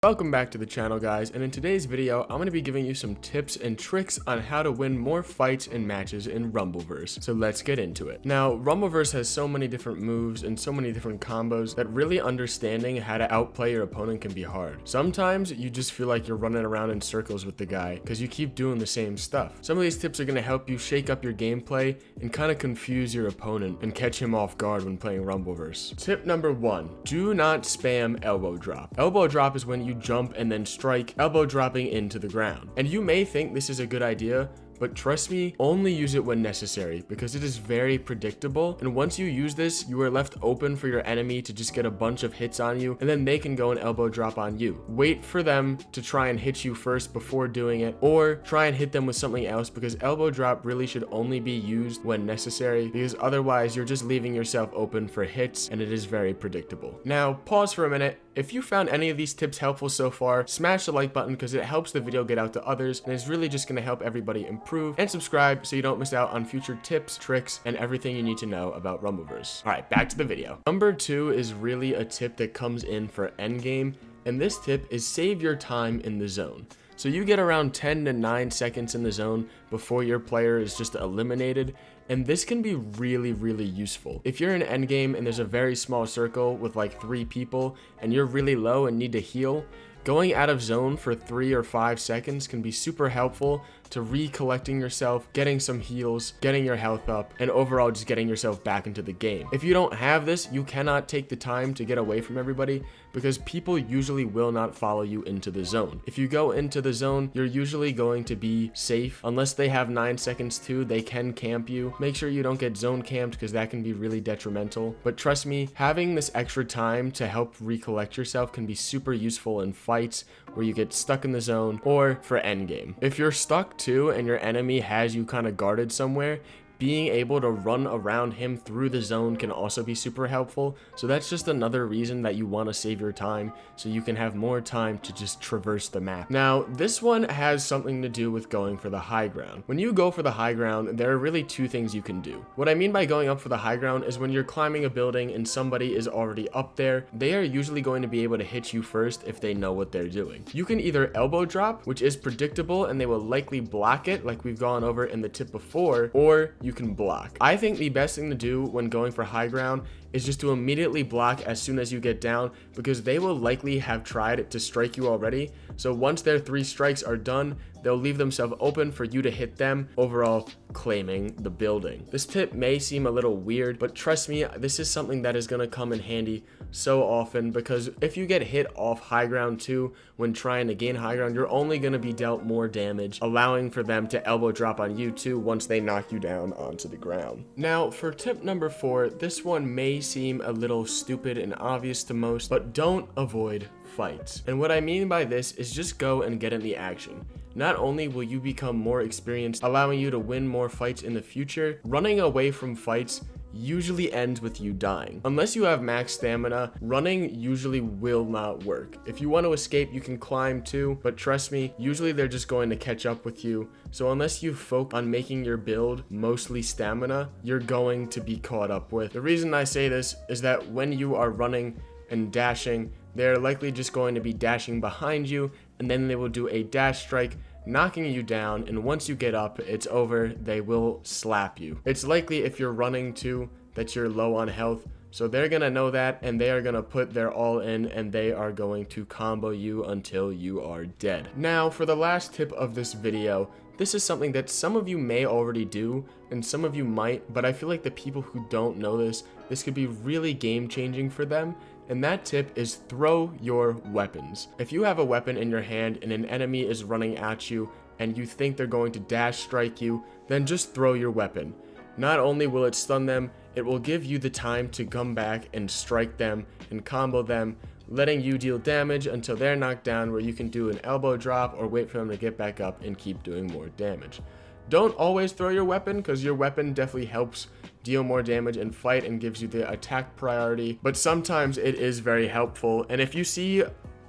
Welcome back to the channel, guys, and in today's video I'm going to be giving you some tips and tricks on how to win more fights and matches in Rumbleverse. So let's get into it. Now, Rumbleverse has so many different moves and so many different combos that really understanding how to outplay your opponent can be hard. Sometimes you just feel like you're running around in circles with the guy because you keep doing the same stuff. Some of these tips are going to help you shake up your gameplay and kind of confuse your opponent and catch him off guard when playing Rumbleverse. Tip number 1, do not spam elbow drop. Elbow drop is when you jump and then strike, elbow dropping into the ground. And you may think this is a good idea, but trust me, only use it when necessary because it is very predictable. And once you use this, you are left open for your enemy to just get a bunch of hits on you, and then they can go and elbow drop on you. Wait for them to try and hit you first before doing it, or try and hit them with something else, because elbow drop really should only be used when necessary, because otherwise you're just leaving yourself open for hits and it is very predictable. Now, pause for a minute. If you found any of these tips helpful so far, smash the like button because it helps the video get out to others and is really just going to help everybody improve, and subscribe so you don't miss out on future tips, tricks, and everything you need to know about Rumbleverse. Alright, back to the video. Number 2 is really a tip that comes in for endgame, and this tip is save your time in the zone. So you get around 10 to 9 seconds in the zone before your player is just eliminated, and this can be really useful. If you're in endgame and there's a very small circle with like 3 people and you're really low and need to heal, going out of zone for 3 or 5 seconds can be super helpful to recollecting yourself, getting some heals, getting your health up, and overall just getting yourself back into the game. If you don't have this, you cannot take the time to get away from everybody because people usually will not follow you into the zone. If you go into the zone, you're usually going to be safe. Unless they have 9 seconds too, they can camp you. Make sure you don't get zone camped because that can be really detrimental. But trust me, having this extra time to help recollect yourself can be super useful in fights where you get stuck in the zone or for endgame. If you're stuck too and your enemy has you kind of guarded somewhere, being able to run around him through the zone can also be super helpful. So that's just another reason that you want to save your time so you can have more time to just traverse the map. Now, this one has something to do with going for the high ground. When you go for the high ground, there are really 2 things you can do. What I mean by going up for the high ground is when you're climbing a building and somebody is already up there, they are usually going to be able to hit you first if they know what they're doing. You can either elbow drop, which is predictable and they will likely block it like we've gone over in the tip before, or you can block. I think the best thing to do when going for high ground is just to immediately block as soon as you get down, because they will likely have tried to strike you already. So once their 3 strikes are done, they'll leave themselves open for you to hit them, overall claiming the building. This tip may seem a little weird, but trust me, this is something that is going to come in handy so often, because if you get hit off high ground too when trying to gain high ground, you're only going to be dealt more damage, allowing for them to elbow drop on you too once they knock you down onto the ground. Now, for tip number 4, this one may seem a little stupid and obvious to most, but don't avoid fights. And what I mean by this is just go and get in the action. Not only will you become more experienced, allowing you to win more fights in the future, running away from fights usually ends with you dying. Unless you have max stamina, running usually will not work. If you want to escape, you can climb too, but trust me, usually they're just going to catch up with you. So unless you focus on making your build mostly stamina, you're going to be caught up with. The reason I say this is that when you are running and dashing, they're likely just going to be dashing behind you, and then they will do a dash strike, knocking you down, and once you get up, it's over. They will slap you. It's likely if you're running too that you're low on health, so they're gonna know that, and they are gonna put their all in, and they are going to combo you until you are dead. Now, for the last tip of this video, this is something that some of you may already do, and some of you might, but I feel like the people who don't know this could be really game-changing for them. And that tip is throw your weapons. If you have a weapon in your hand and an enemy is running at you and you think they're going to dash strike you, then just throw your weapon. Not only will it stun them, it will give you the time to come back and strike them and combo them, letting you deal damage until they're knocked down, where you can do an elbow drop or wait for them to get back up and keep doing more damage. Don't always throw your weapon, because your weapon definitely helps deal more damage and fight and gives you the attack priority, but sometimes it is very helpful. And if you see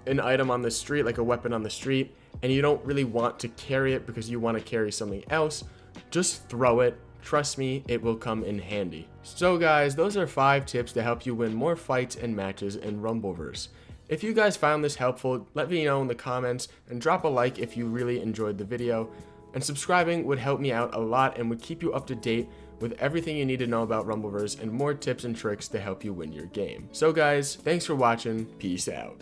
an item on the street, like a weapon on the street, and you don't really want to carry it because you want to carry something else, just throw it. Trust me, it will come in handy. So guys, those are 5 tips to help you win more fights and matches in Rumbleverse. If you guys found this helpful, let me know in the comments and drop a like if you really enjoyed the video. And subscribing would help me out a lot and would keep you up to date with everything you need to know about Rumbleverse and more tips and tricks to help you win your game. So guys, thanks for watching. Peace out.